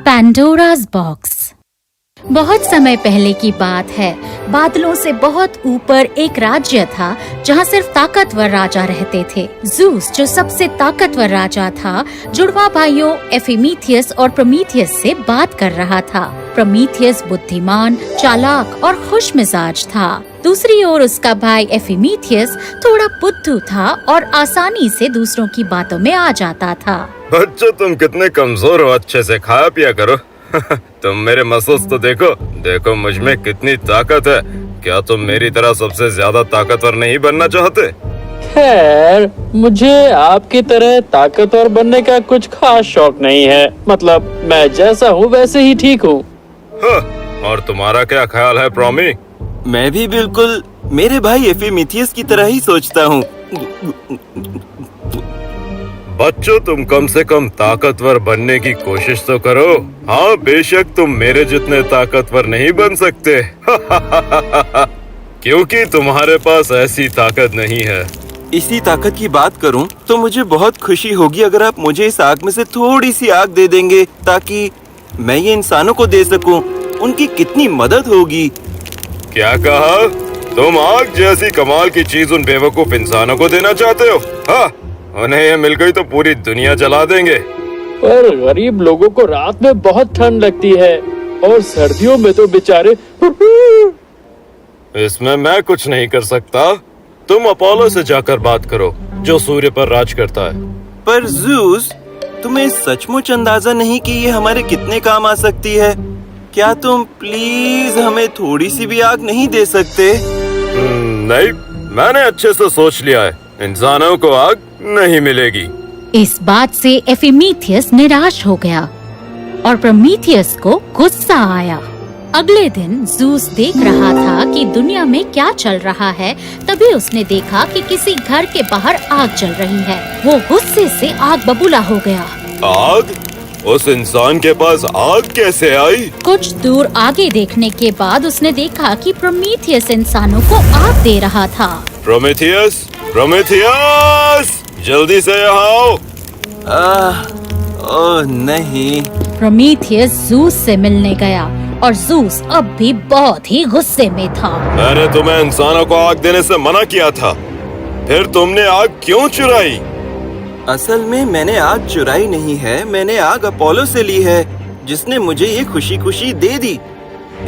पैंडोरा's box. बहुत समय पहले की बात है। बादलों से बहुत ऊपर एक राज्य था जहाँ सिर्फ ताकतवर राजा रहते थे। ज़ूस जो सबसे ताकतवर राजा था, जुड़वा भाइयों एफिमीथियस और प्रोमीथियस से बात कर रहा था। प्रोमीथियस बुद्धिमान, चालाक और खुश मिजाज था। दूसरी ओर उसका भाई एफिमीथियस थोड़ा बुद्धू था और आसानी से दूसरों की बातों में आ जाता था। बच्चों, तुम कितने कमजोर हो, अच्छे से खाया पिया करो। तुम मेरे मसल्स तो देखो मुझ में कितनी ताकत है। क्या तुम मेरी तरह सबसे ज्यादा ताकतवर नहीं बनना चाहते? खैर, मुझे आपकी तरह ताकतवर बनने का कुछ खास शौक नहीं है। मतलब मैं जैसा हूँ वैसे ही ठीक हूँ। और तुम्हारा क्या ख्याल है प्रोमी? मैं भी बिल्कुल मेरे भाई एफिमीथियस की तरह ही सोचता हूँ। बच्चों, तुम कम से कम ताकतवर बनने की कोशिश तो करो। हाँ, बेशक तुम मेरे जितने ताकतवर नहीं बन सकते। क्योंकि तुम्हारे पास ऐसी ताकत नहीं है। इसी ताकत की बात करूँ तो मुझे बहुत खुशी होगी अगर आप मुझे इस आग में से थोड़ी सी आग दे देंगे, ताकि मैं ये इंसानों को दे सकूं। उनकी कितनी मदद होगी। क्या कहा? तुम आग जैसी कमाल की चीज उन बेवकूफ इंसानों को देना चाहते हो? हाँ, उन्हें ये मिल गई तो पूरी दुनिया जला देंगे। पर गरीब लोगों को रात में बहुत ठंड लगती है और सर्दियों में तो बेचारे। इसमें मैं कुछ नहीं कर सकता। तुम अपोलो से जाकर बात करो, जो सूर्य पर राज करता है। पर ज़ूस, तुम्हें सचमुच अंदाजा नहीं कि ये हमारे कितने काम आ सकती है। क्या तुम प्लीज हमें थोड़ी सी भी आग नहीं दे सकते? नहीं, मैंने अच्छे से सोच लिया है। इंसानों को आग नहीं मिलेगी। इस बात से एफिमीथियस निराश हो गया और प्रोमीथियस को गुस्सा आया। अगले दिन ज़ूस देख रहा था कि दुनिया में क्या चल रहा है। तभी उसने देखा कि किसी घर के बाहर आग जल रही है। वो गुस्से से आग बबूला हो गया। आग? उस इंसान के पास आग कैसे आई? कुछ दूर आगे देखने के बाद उसने देखा कि प्रोमीथियस इंसानों को आग दे रहा था। प्रोमेथियस, प्रोमेथियस, जल्दी से यहाँ आओ। ओह नहीं। प्रोमीथियस ज़ूस से मिलने गया और ज़ूस अब भी बहुत ही गुस्से में था। मैंने तुम्हें इंसानों को आग देने से मना किया था, फिर तुमने आग क्यों चुराई? असल में मैंने आग चुराई नहीं है, मैंने आग अपोलो से ली है, जिसने मुझे ये खुशी खुशी दे दी।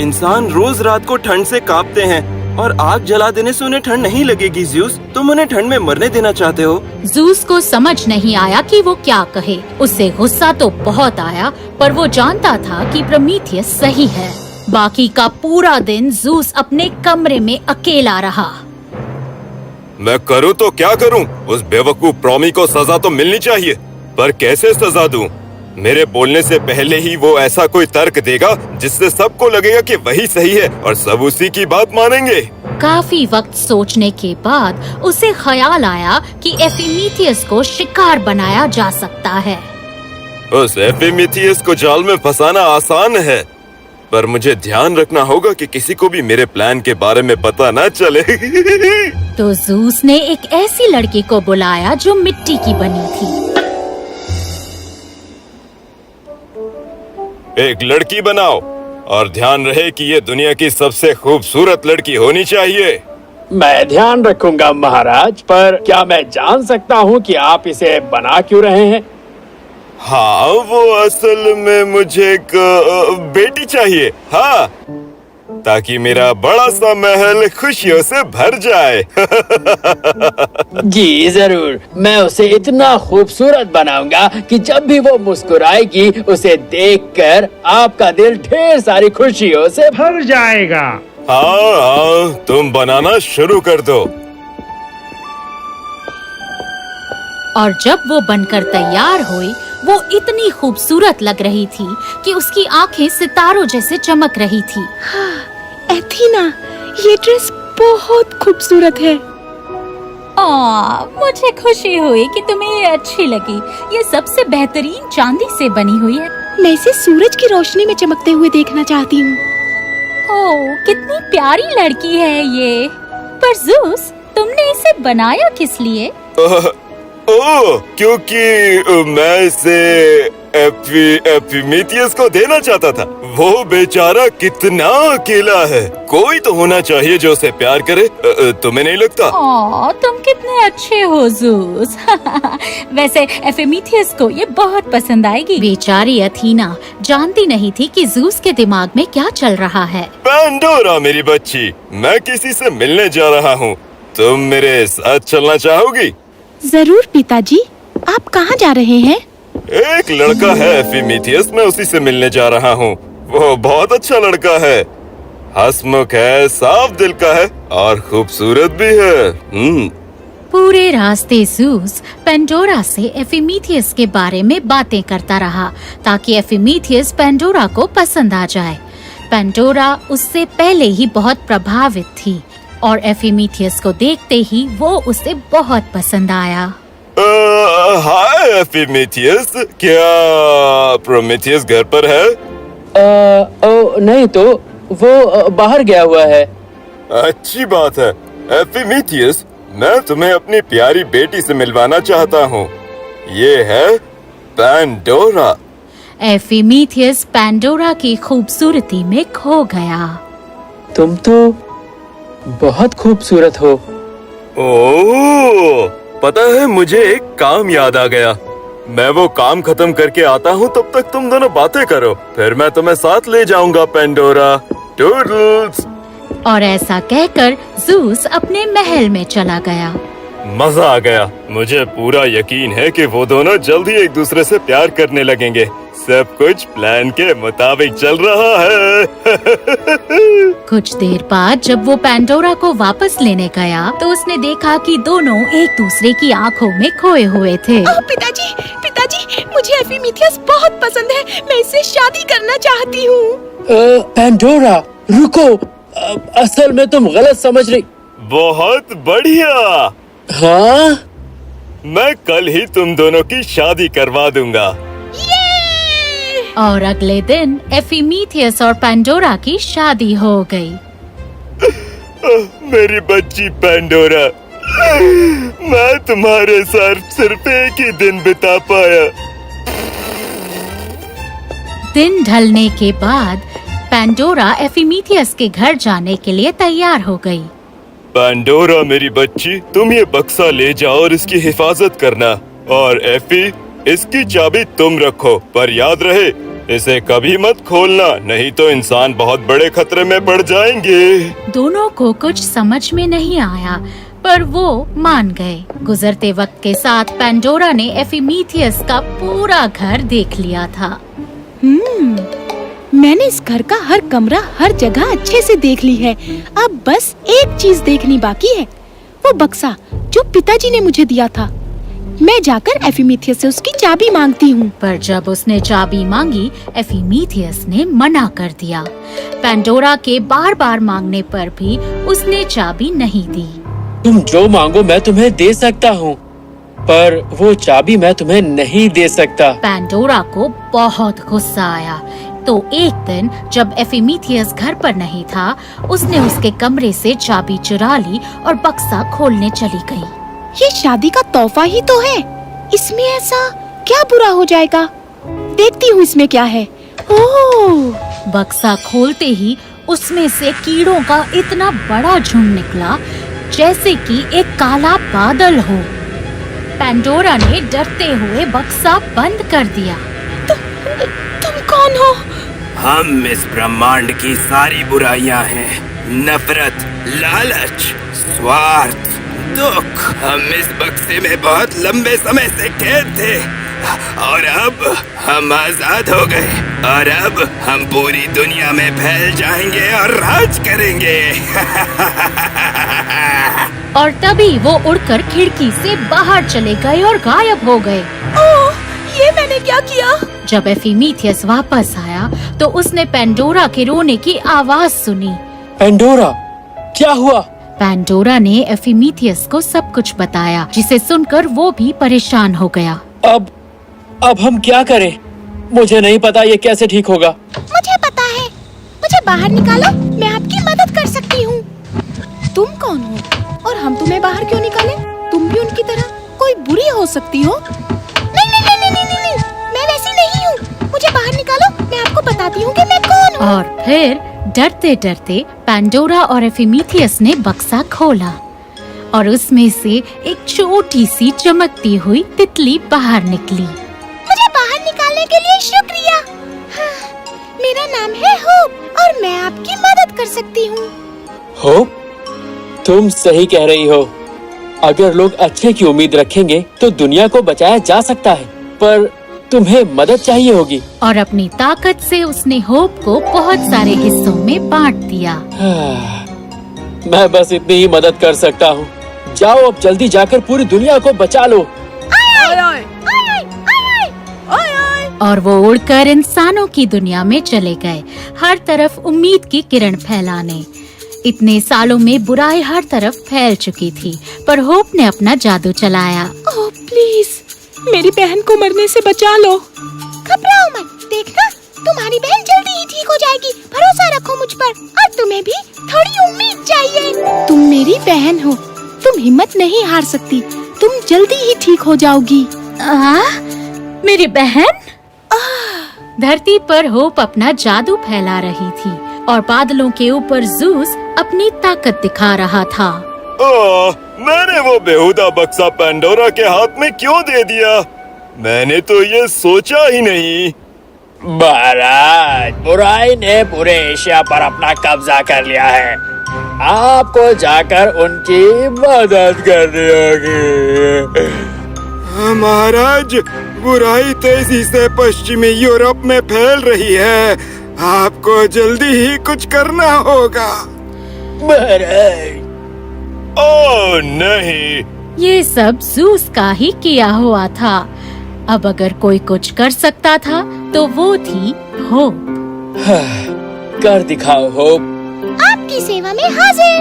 इंसान रोज रात को ठंड से कांपते हैं और आग जला देने से उन्हें ठंड नहीं लगेगी। ज़ूस, तुम उन्हें ठंड में मरने देना चाहते हो? ज़ूस को समझ नहीं आया कि वो क्या कहे। उसे गुस्सा तो बहुत आया, पर वो जानता था कि प्रोमीथियस सही है। बाकी का पूरा दिन ज़ूस अपने कमरे में अकेला रहा। मैं करूँ तो क्या करूँ? उस बेवकूफ प्रोमी को सजा तो मिलनी चाहिए, पर कैसे सजा दूँ? मेरे बोलने से पहले ही वो ऐसा कोई तर्क देगा जिससे सबको लगेगा कि वही सही है और सब उसी की बात मानेंगे। काफी वक्त सोचने के बाद उसे ख्याल आया कि एफिमीथियस को शिकार बनाया जा सकता है। उस एफिमीथियस को जाल में फंसाना आसान है, पर मुझे ध्यान रखना होगा कि किसी को भी मेरे प्लान के बारे में पता न चले। तो ज़ूस ने एक ऐसी लड़की को बुलाया जो मिट्टी की बनी थी। एक लड़की बनाओ और ध्यान रहे कि ये दुनिया की सबसे खूबसूरत लड़की होनी चाहिए। मैं ध्यान रखूंगा महाराज, पर क्या मैं जान सकता हूँ कि आप इसे बना क्यों रहे हैं? हाँ, वो असल में मुझे एक बेटी चाहिए। हाँ, ताकि मेरा बड़ा सा महल खुशियों से भर जाए। जी जरूर, मैं उसे इतना खूबसूरत बनाऊंगा कि जब भी वो मुस्कुराएगी उसे देखकर आपका दिल ढेर सारी खुशियों से भर जाएगा। हाँ, तुम बनाना शुरू कर दो। और जब वो बनकर तैयार हुई, वो इतनी खूबसूरत लग रही थी कि उसकी आंखें सितारों जैसे चमक रही थी। एथीना, ये ड्रेस बहुत खूबसूरत है। मुझे खुशी हुई कि तुम्हें ये अच्छी लगी। ये सबसे बेहतरीन चांदी से बनी हुई है। मैं इसे सूरज की रोशनी में चमकते हुए देखना चाहती हूँ। ओह, कितनी प्यारी लड़की है ये। पर ज़ूस, तुमने इसे बनाया किस लिए? ओह, क्योंकि मैं इसे एपिमीथियस को देना चाहता था। वो बेचारा कितना अकेला है। कोई तो होना चाहिए जो उसे प्यार करे। तुम्हें नहीं लगता? तुम कितने अच्छे हो ज़ूस। वैसे एफिमीथियस को ये बहुत पसंद आएगी। बेचारी अथीना जानती नहीं थी कि ज़ूस के दिमाग में क्या चल रहा है। पैंडोरा मेरी बच्ची, मैं किसी से मिलने जा रहा हूँ। तुम मेरे साथ चलना चाहोगी? जरूर पिताजी। आप कहाँ जा रहे हैं? एक लड़का है एफिमीथियस, मैं उसी से मिलने जा रहा हूँ। वो बहुत अच्छा लड़का है, हंसमुख है, साफ दिल का है और खूबसूरत भी है। पूरे रास्ते ज़ूस पेंडोरा से एफिमीथियस के बारे में बातें करता रहा ताकि एफिमीथियस पेंडोरा को पसंद आ जाए। पेंडोरा उससे पहले ही बहुत प्रभावित थी और एफिमीथियस को देखते ही वो उसे बहुत पसंद आया। हाय एफिमीथियस, क्या प्रोमेथियस घर पर है? नहीं तो वो बाहर गया हुआ है। अच्छी बात है एफिमीथियस, मैं तुम्हें अपनी प्यारी बेटी से मिलवाना चाहता हूँ। ये है पैंडोरा। एफिमीथियस पैंडोरा की खूबसूरती में खो गया। तुम तो बहुत खूबसूरत हो। ओह, पता है मुझे एक काम याद आ गया। मैं वो काम खत्म करके आता हूँ, तब तक तुम दोनों बातें करो, फिर मैं तुम्हें साथ ले जाऊंगा पेंडोरा। टूडल्स। और ऐसा कहकर ज़ूस अपने महल में चला गया। मजा आ गया। मुझे पूरा यकीन है कि वो दोनों जल्द ही एक दूसरे से प्यार करने लगेंगे। सब कुछ प्लान के मुताबिक चल रहा है। कुछ देर बाद जब वो पैंडोरा को वापस लेने गया तो उसने देखा कि दोनों एक दूसरे की आंखों में खोए हुए थे। पिताजी, पिताजी, मुझे एफिमीथियस बहुत पसंद है। मैं इससे शादी करना चाहती हूँ। पैंडोरा रुको, असल में तुम गलत समझ रही। बहुत बढ़िया। हाँ, मैं कल ही तुम दोनों की शादी करवा दूंगा। और अगले दिन एफिमीथियस और पैंडोरा की शादी हो गई। मेरी बच्ची पैंडोरा, मैं तुम्हारे साथ सिर्फ एक ही दिन बिता पाया। दिन ढलने के बाद पैंडोरा एफिमीथियस के घर जाने के लिए तैयार हो गई। पैंडोरा मेरी बच्ची, तुम ये बक्सा ले जाओ और इसकी हिफाजत करना। और एफी, इसकी चाबी तुम रखो, पर याद रहे इसे कभी मत खोलना, नहीं तो इंसान बहुत बड़े खतरे में पड़ जाएंगे। दोनों को कुछ समझ में नहीं आया, पर वो मान गए। गुजरते वक्त के साथ पैंडोरा ने एफिमीथियस का पूरा घर देख लिया था। मैंने इस घर का हर कमरा, हर जगह अच्छे से देख ली है। अब बस एक चीज देखनी बाकी है, वो बक्सा जो पिताजी ने मुझे दिया था। मैं जाकर एफिमीथियस से उसकी चाबी मांगती हूँ। पर जब उसने चाबी मांगी, एफिमीथियस ने मना कर दिया। पैंडोरा के बार बार मांगने पर भी उसने चाबी नहीं दी। तुम जो मांगो मैं तुम्हें दे सकता हूँ, पर वो चाबी मैं तुम्हें नहीं दे सकता। पैंडोरा को बहुत गुस्सा आया, तो एक दिन जब एफिमीथियस घर पर नहीं था, उसने उसके कमरे से चाबी चुरा ली और बक्सा खोलने चली गई। ये शादी का तोहफा ही तो है, इसमें ऐसा क्या बुरा हो जाएगा? देखती हूँ इसमें क्या है। ओह! बक्सा खोलते ही उसमें से कीड़ों का इतना बड़ा झुंड निकला जैसे कि एक काला बादल हो। पैंडोरा ने डरते हुए बक्सा बंद कर दिया। तुम कौन हो? हम इस ब्रह्मांड की सारी बुराइयां हैं। नफरत, लालच, स्वार्थ, दुख। हम इस बक्से में बहुत लंबे समय से कैद थे और अब हम आजाद हो गए। और अब हम पूरी दुनिया में फैल जाएंगे और राज करेंगे। और तभी वो उड़कर खिड़की से बाहर चले गए और गायब हो गए। ओह! ये मैंने क्या किया? जब एफिमीथियस वापस आया तो उसने पैंडोरा के रोने की आवाज सुनी। पैंडोरा, क्या हुआ? पैंडोरा ने एफिमीथियस को सब कुछ बताया, जिसे सुनकर वो भी परेशान हो गया। अब हम क्या करें? मुझे नहीं पता ये कैसे ठीक होगा। मुझे पता है, मुझे बाहर निकालो, मैं आपकी मदद कर सकती हूँ। तुम कौन हो और हम तुम्हें बाहर क्यों निकालें? तुम भी उनकी तरह कोई बुरी हो सकती हो। नहीं, मैं वैसी नहीं हूँ। और फिर डरते डरते पैंडोरा और एफिमीथियस ने बक्सा खोला और उसमें से एक छोटी सी चमकती हुई तितली बाहर निकली। मुझे बाहर निकालने के लिए शुक्रिया। हाँ, मेरा नाम है होप और मैं आपकी मदद कर सकती हूँ। होप, तुम सही कह रही हो। अगर लोग अच्छे की उम्मीद रखेंगे तो दुनिया को बचाया जा सकता है, पर तुम्हें मदद चाहिए होगी। और अपनी ताकत से उसने होप को बहुत सारे हिस्सों में बांट दिया। मैं बस इतनी ही मदद कर सकता हूँ। जाओ अब जल्दी जाकर पूरी दुनिया को बचा लो। और वो उड़कर इंसानों की दुनिया में चले गए, हर तरफ उम्मीद की किरण फैलाने। इतने सालों में बुराई हर तरफ फैल चुकी थी, पर होप ने अपना जादू चलाया। ओह प्लीज, मेरी बहन को मरने से बचा लो। घबराओ मत, देखना तुम्हारी बहन जल्दी ही ठीक हो जाएगी। भरोसा रखो मुझ पर, और तुम्हें भी थोड़ी उम्मीद चाहिए। तुम मेरी बहन हो, तुम हिम्मत नहीं हार सकती। तुम जल्दी ही ठीक हो जाओगी। मेरी बहन? धरती पर होप अपना जादू फैला रही थी और बादलों के ऊपर ज़ूस अपनी ताकत दिखा रहा था। मैंने वो बेहुदा बक्सा पैंडोरा के हाथ में क्यों दे दिया? मैंने तो ये सोचा ही नहीं। महाराज, बुराई ने पूरे एशिया पर अपना कब्जा कर लिया है। आपको जाकर उनकी मदद करनी होगी। महाराज, बुराई तेजी से पश्चिमी यूरोप में फैल रही है। आपको जल्दी ही कुछ करना होगा। महाराज, ओह नहीं, ये सब ज़ूस का ही किया हुआ था। अब अगर कोई कुछ कर सकता था तो वो थी होप। कर दिखाओ होप। आपकी सेवा में हाजिर।